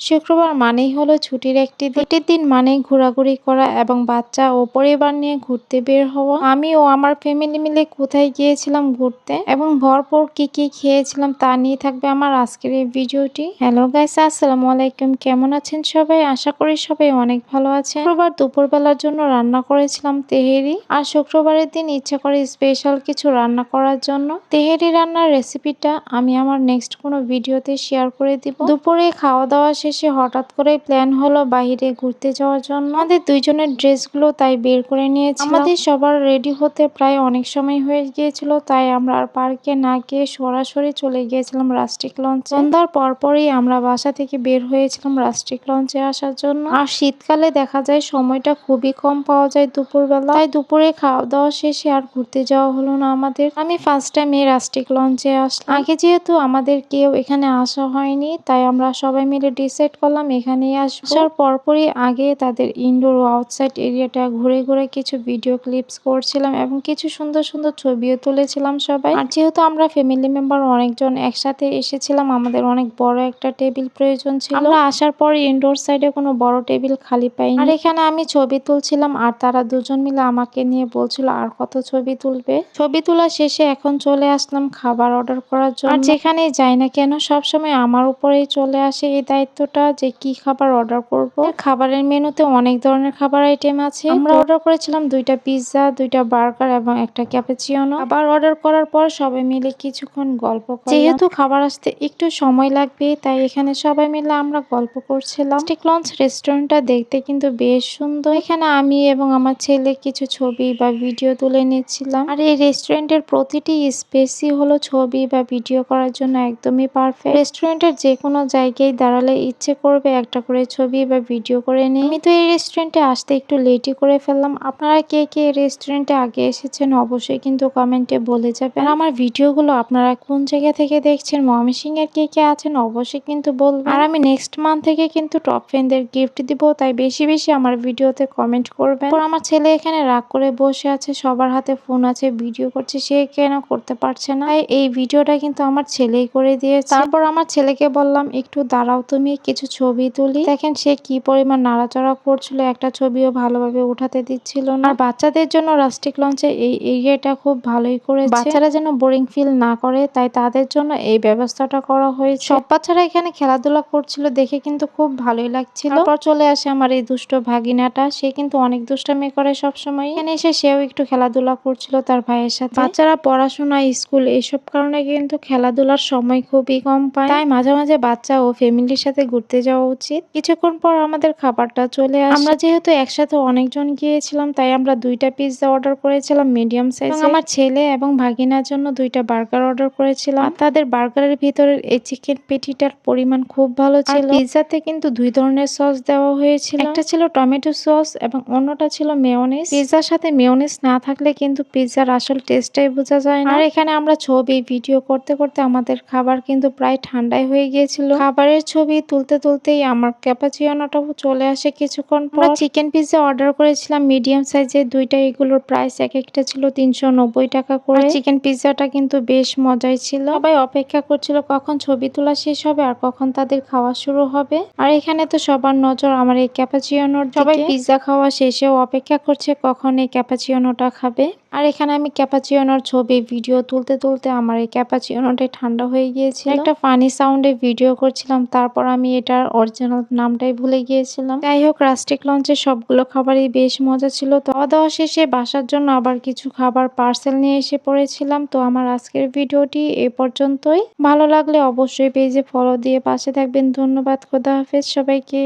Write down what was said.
শুক্রবার মানেই হলো ছুটির একটি দিন। ছুটির দিন মানেই ঘোরাঘুরি করা এবং বাচ্চা ও পরিবার নিয়ে ঘুরতে বের হওয়া। আমি ও আমার ফ্যামিলি মিলে কোথায় গিয়েছিলাম ঘুরতে এবং ভরপুর কি কি খেয়েছিলাম তা নিয়ে থাকবে আমার আজকের এই ভিডিওটি। হ্যালো গাইস, আসসালামু আলাইকুম। কেমন আছেন সবাই? আশা করি সবাই অনেক ভালো আছেন। শুক্রবার দুপুরবেলার জন্য রান্না করেছিলাম তেহেরি। আর শুক্রবারের দিন ইচ্ছা করে স্পেশাল কিছু রান্না করার জন্য। তেহেরি রান্নার রেসিপিটা আমি আমার নেক্সট কোনো ভিডিওতে শেয়ার করে দিব। দুপুরে খাওয়া দাওয়া শেষে হঠাৎ করে প্ল্যান হলো বাইরে ঘুরতে যাওয়ার জন্য। আমাদের দুইজনের ড্রেসগুলো তাই বের করে নিয়েছি। আমাদের সবার রেডি হতে প্রায় অনেক সময় হয়ে গিয়েছিল, তাই আমরা আর পার্কে না গিয়ে সরাসরি চলে গিয়েছিলাম রাস্ট্রিক লঞ্চে। সন্ধ্যার পরপরই আমরা বাসা থেকে বের হয়েছিলাম রাস্ট্রিক লঞ্চে আসার জন্য। আর শীতকালে দেখা যায় সময়টা খুবই কম পাওয়া যায় দুপুরবেলা, তাই দুপুরে খাওয়া দাওয়া শেষে আর ঘুরতে যাওয়া হলো না আমাদের। আমি ফার্স্ট টাইম এই রাস্ট্রিক লঞ্চে আসলাম। আগে যেহেতু আমাদের কেউ এখানে আসা হয়নি, তাই আমরা সবাই মিলে ডিসাইড করলাম এখানেই আসবো। আসার পরপরই আগে তাদের ইনডোর ও আউটসাইড এরিয়াটা ঘুরে ঘুরে কিছু ভিডিও ক্লিপস করছিলাম এবং কিছু সুন্দর সুন্দর ছবিও তুলেছিলাম সবাই। আর যেহেতু আমরা ফ্যামিলি মেম্বার অনেকজন একসাথে এসেছিলাম, আমাদের অনেক বড় একটা টেবিল প্রয়োজন ছিল। আমরা আসার পর ইনডোর সাইডে কোনো বড় টেবিল খালি পাইনি। আর এখানে আমি ছবি তুলছিলাম আর তারা দুজন মিলে আমাকে নিয়ে বলছিল আর কত ছবি তুলবে। ছবি তোলা শেষে এখন চলে আসলাম খাবার অর্ডার করার জন্য। আর যেখানে যাই না কেন সবসময় আমার উপরেই চলে আসে এই দায়িত্বটা যে কি খাবার অর্ডার করব। খাবারের মেনুতে অনেক ধরনের খাবার আইটেম আছে। আমরা অর্ডার করেছিলাম 2টা পিৎজা, 2টা বার্গার এবং একটা ক্যাপুচিনো। খাবার অর্ডার করার পর সবাই মিলে কিছুক্ষণ গল্প করলাম। যেহেতু খাবার আসতে একটু সময় লাগবে, তাই এখানে সবাই মিলে আমরা গল্প করছিলাম। রাস্ট্রিক লঞ্চ রেস্টুরেন্টটা দেখতে কিন্তু বেশ সুন্দর। এখানে আমি এবং আমার ছেলে কিছু ছবি বা ভিডিও তুলে নিচ্ছিলাম। আর এই রেস্টুরেন্টের প্রতিটি স্পেসই হলো ছবি বা ভিডিও করার জন্য একদমই পারফেক্ট। রেস্টুরেন্টের যে কোনো জায়গায় দাঁড়ালে ইচ্ছে করবে একটা করে ছবি বা ভিডিও করে নিই। আমি তো এই রেস্টুরেন্টে আসতে একটু লেটই করে ফেললাম। আপনারা কে কে রেস্টুরেন্টে আগে এসেছেন অবশ্যই কিন্তু কমেন্টে বলে যাবেন। আর আমার ভিডিওগুলো আপনারা কোন জায়গা থেকে দেখছেন, ময়মনসিংহের কে কে আছেন অবশ্যই কিন্তু বলবেন। আর আমি নেক্সট মান্থ থেকে কিন্তু টপ ফ্যানদের গিফট দিব, তাই বেশি বেশি আমার ভিডিওতে কমেন্ট করবেন। আমার ছেলে এখানে রাগ করে বসে আছে, সবার হাতে ফোন আছে, ভিডিও করছে, সে কেন করতে পারছে না। তাই এই ভিডিওটা কিন্তু আমার ছেলেই করে দিয়েছে। তারপর আমার ছেলেকে বললাম একটু দাঁড়াও, তুমি কিছু ছবি তুলি। দেখেন সে কি পরিমাণ নাড়াচড়া করছিল, একটা ছবিও ভালোভাবে উঠাতে দিচ্ছিল না। আর বাচ্চাদের জন্য রাস্ট্রিক লঞ্চে এই এরিয়াটা খুব ভালোই করেছে। বাচ্চারা যেন বোরিং ফিল না করে, তাই তাদের জন্য এই ব্যবস্থাটা করা হয়েছে। সব বাচ্চারা এখানে খেলাধুলা করছিল, দেখে কিন্তু খুব ভালোই লাগছিল। তারপর চলে আসে আমার এই দুষ্ট ভাগিনাটা, সে কিন্তু অনেক দুষ্টামি করে সবসময়। এখানে এসে সেও একটু খেলাধুলা করছিল তার ভাইয়ের সাথে। বাচ্চারা পড়াশোনা, স্কুল এইসব কারণে কিন্তু খেলাধুলার সময় খুবই কম পায়, তাই মাঝে মাঝে বাচ্চা ও ফ্যামিলির সাথে ঘুরতে যাওয়া উচিত। কিছুক্ষণ পর আমাদের খাবারটা চলে আসে। আমরা যেহেতু একসাথে অনেকজন গিয়েছিলাম, তাই আমরা 2টা পিৎজা অর্ডার করেছিলাম মিডিয়াম সাইজ। আমার ছেলে এবং ভাগিনার জন্য 2টা বার্গার অর্ডার করেছিলাম। তাদের বার্গারের ভিতরের এই চিকেন পেটিটার পরিমাণ খুব ভালো ছিল। পিৎজাতে কিন্তু 2 ধরনের সস দেওয়া হয়েছিল, একটা ছিল টমেটো সস এবং অন্যটা ছিল মেয়োনিজ। পিৎজার সাথে মেয়োনিজ না থাকলে কিন্তু পিৎজার আসল টেস্টটাই বোঝা যায় না। আর এখানে আমরা ছবি ভিডিও করতে করতে আমাদের খাবার কিন্তু প্রায় ঠান্ডাই হয়ে গিয়েছিল। খাবারের ছবি তুলতে তুলতেই আমার ক্যাপাচিনোটাও চলে আসে কিছুক্ষণ পর। চিকেন পিৎজা অর্ডার করেছিলাম মিডিয়াম সাইজের 2টা, এগুলোর প্রাইস এক একটা ছিল 390 টাকা করে। চিকেন পিৎজাটা কিন্তু বেশ মজাই ছিল। সবাই অপেক্ষা করছিল কখন ছবি তোলা শেষ হবে আর কখন তাদের খাওয়া শুরু হবে। আর এখানে তো সবার নজর আমার এই ক্যাপাচিনোর দিকে। সবাই পিৎজা খাওয়া শেষেও অপেক্ষা করছে কখন এই ক্যাপাচিনোটা খাবে। আর এখানে আমি ক্যাপাচিনোর ছবি ভিডিও তুলতে তুলতে আমার এই ক্যাপাচিনোটাই ঠান্ডা হয়ে গিয়েছিল। একটা ফানি সাউন্ডে ভিডিও করছিলাম, তারপর আমি এটার অরিজিনাল নামটাই ভুলে গিয়েছিলাম। যাই হোক, রাস্ট্রিক লঞ্চের সবগুলো খাবারই বেশ মজা ছিল। খাওয়া দাওয়া শেষে বাসার জন্য আবার কিছু খাবার পার্সেল নিয়ে এসে পড়েছিলাম। তো আমার আজকের ভিডিওটি এ পর্যন্তই। ভালো লাগলে অবশ্যই পেজে ফলো দিয়ে পাশে থাকবেন। ধন্যবাদ, খোদা হাফেজ সবাইকে।